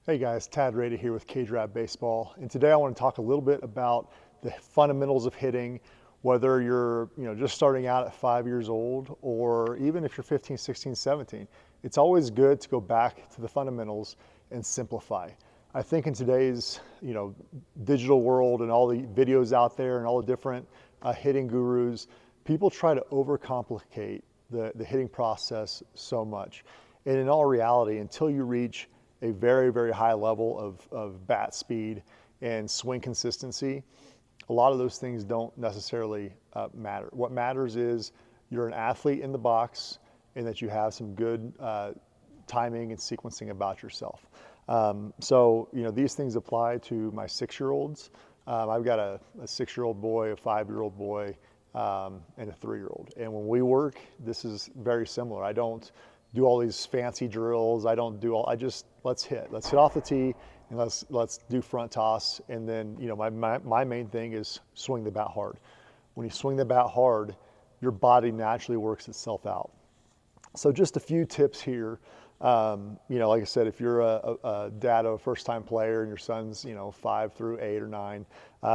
Hey guys, Tad Rada here with Cage Rat Baseball, and today I want to talk a little bit about the fundamentals of hitting, whether you're just starting out at 5 years old or even if you're 15, 16, 17. It's always good to go back to the fundamentals and simplify. I think in today's digital world and all the videos out there and all the different hitting gurus, people try to overcomplicate the hitting process so much. And in all reality, until you reach a very, very high level of bat speed and swing consistency, a lot of those things don't necessarily matter. What matters is you're an athlete in the box and that you have some good timing and sequencing about yourself. So these things apply to my 6-year-olds. I've got a 6-year-old boy, a 5-year-old boy, and a 3-year-old. And when we work, this is very similar. I don't do all these fancy drills. Let's hit off the tee and let's do front toss. And then, my main thing is swing the bat hard. When you swing the bat hard, your body naturally works itself out. So just a few tips here. Like I said, if you're a dad of a first-time player and your son's, 5 through 8 or 9,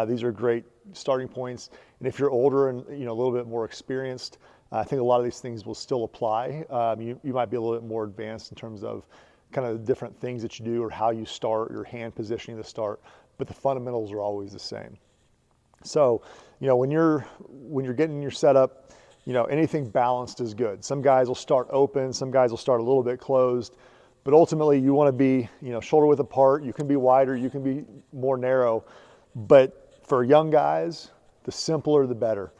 these are great starting points. And if you're older and, a little bit more experienced, I think a lot of these things will still apply. You might be a little bit more advanced in terms of kind of the different things that you do or how you start, your hand positioning to start, but the fundamentals are always the same. So, when you're getting your setup, anything balanced is good. Some guys will start open, some guys will start a little bit closed, but ultimately you want to be, shoulder width apart. You can be wider, you can be more narrow, but for young guys, the simpler the better.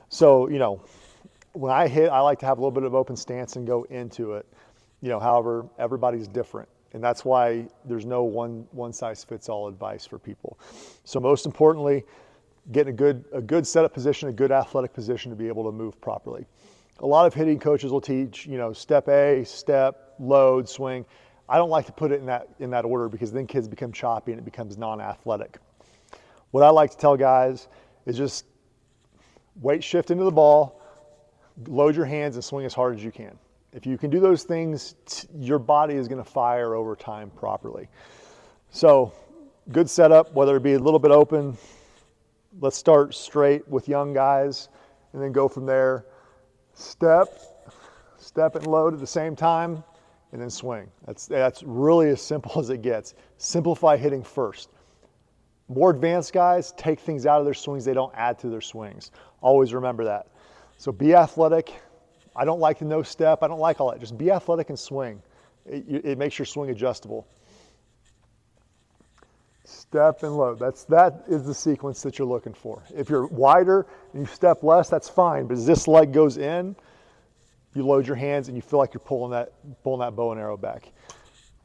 So, when I hit, I like to have a little bit of open stance and go into it. However, everybody's different. And that's why there's no one size fits all advice for people. So most importantly, get a good setup position, a good athletic position to be able to move properly. A lot of hitting coaches will teach, step A, step, load, swing. I don't like to put it in that order because then kids become choppy and it becomes non-athletic. What I like to tell guys is just weight shift into the ball, load your hands and swing as hard as you can. If you can do those things, your body is going to fire over time properly. So good setup, whether it be a little bit open. Let's start straight with young guys and then go from there. Step and load at the same time and then swing. That's really as simple as it gets. Simplify hitting first. More advanced guys take things out of their swings. They don't add to their swings. Always remember that. So be athletic. I don't like the no step. I don't like all that. Just be athletic and swing. It makes your swing adjustable. Step and load. That is the sequence that you're looking for. If you're wider and you step less, that's fine. But as this leg goes in, you load your hands and you feel like you're pulling that bow and arrow back.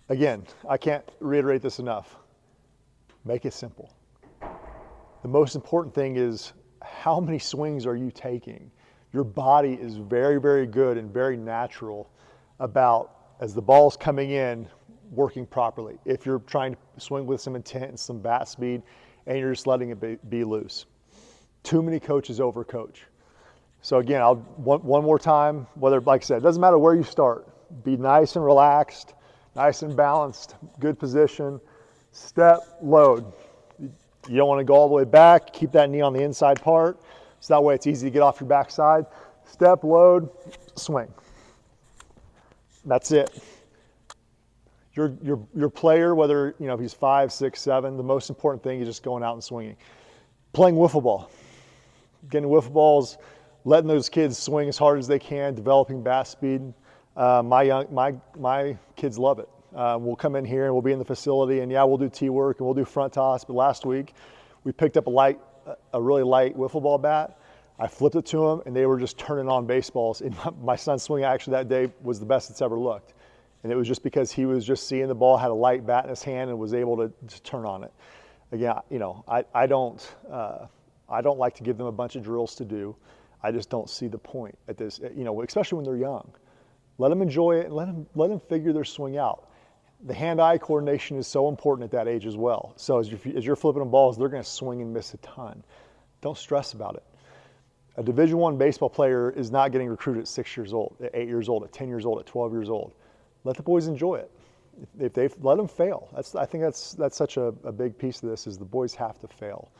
Again, I can't reiterate this enough. Make it simple. The most important thing is how many swings are you taking? Your body is very, very good and very natural about, as the ball's coming in, working properly. If you're trying to swing with some intent and some bat speed and you're just letting it be loose. Too many coaches overcoach. So again, one more time, like I said, it doesn't matter where you start. Be nice and relaxed, nice and balanced, good position. Step, load. You don't want to go all the way back. Keep that knee on the inside part. So that way it's easy to get off your backside. Step, load, swing. That's it. Your player, whether if he's 5, 6, 7, the most important thing is just going out and swinging. Playing wiffle ball. Getting wiffle balls, letting those kids swing as hard as they can, developing bat speed. My kids love it. We'll come in here and we'll be in the facility and we'll do tee work and we'll do front toss. But last week we picked up a really light wiffle ball bat. I flipped it to them and they were just turning on baseballs. And my son's swing actually that day was the best it's ever looked. And it was just because he was just seeing the ball, had a light bat in his hand and was able to turn on it. Again, I don't like to give them a bunch of drills to do. I just don't see the point at this, especially when they're young. Let them enjoy it and let them figure their swing out. The hand-eye coordination is so important at that age as well. So as you're flipping them balls, they're going to swing and miss a ton. Don't stress about it. A Division I baseball player is not getting recruited at 6 years old, at 8 years old, at 10 years old, at 12 years old. Let the boys enjoy it. if they let them fail. I think that's such a big piece of this is the boys have to fail.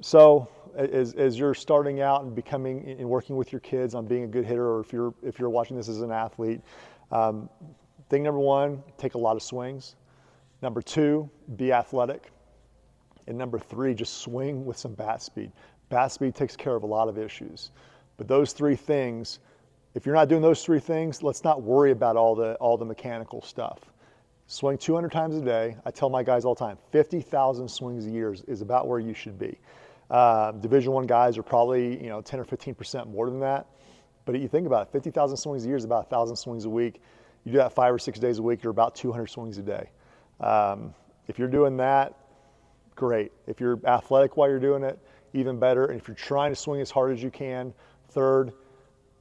So as you're starting out and becoming and working with your kids on being a good hitter, or if you're watching this as an athlete, thing number one, take a lot of swings. Number two, be athletic. And number three, just swing with some bat speed. Bat speed takes care of a lot of issues. But those three things, if you're not doing those three things, let's not worry about all the mechanical stuff. Swing 200 times a day. I tell my guys all the time, 50,000 swings a year is about where you should be. Division I guys are probably 10 or 15% more than that. But you think about it, 50,000 swings a year is about 1,000 swings a week. You do that 5 or 6 days a week, you're about 200 swings a day. If you're doing that, great. If you're athletic while you're doing it, even better. And if you're trying to swing as hard as you can, third,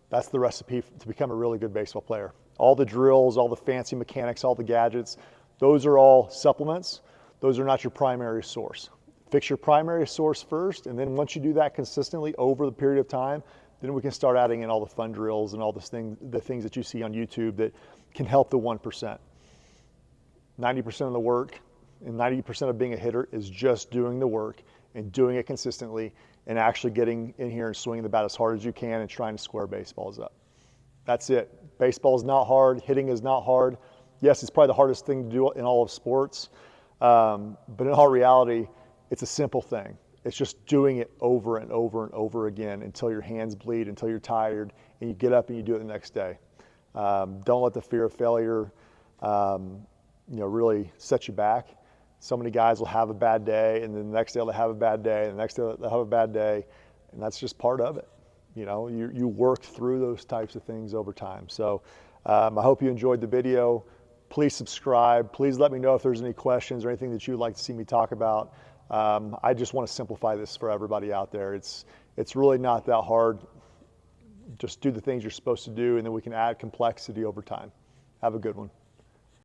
that's the recipe to become a really good baseball player. All the drills, all the fancy mechanics, all the gadgets, those are all supplements. Those are not your primary source. Fix your primary source first, and then once you do that consistently over the period of time, then we can start adding in all the fun drills and all the things that you see on YouTube that can help the 1%. 90% of the work and 90% of being a hitter is just doing the work and doing it consistently and actually getting in here and swinging the bat as hard as you can and trying to square baseballs up. That's it. Baseball is not hard. Hitting is not hard. Yes, it's probably the hardest thing to do in all of sports, but in all reality, it's a simple thing. It's just doing it over and over and over again until your hands bleed, until you're tired, and you get up and you do it the next day. Don't let the fear of failure really set you back. So many guys will have a bad day, and then the next day they'll have a bad day, and the next day they'll have a bad day, and that's just part of it. You work through those types of things over time. So I hope you enjoyed the video. Please subscribe. Please let me know if there's any questions or anything that you'd like to see me talk about. I just want to simplify this for everybody out there. It's really not that hard. Just do the things you're supposed to do, and then we can add complexity over time. Have a good one.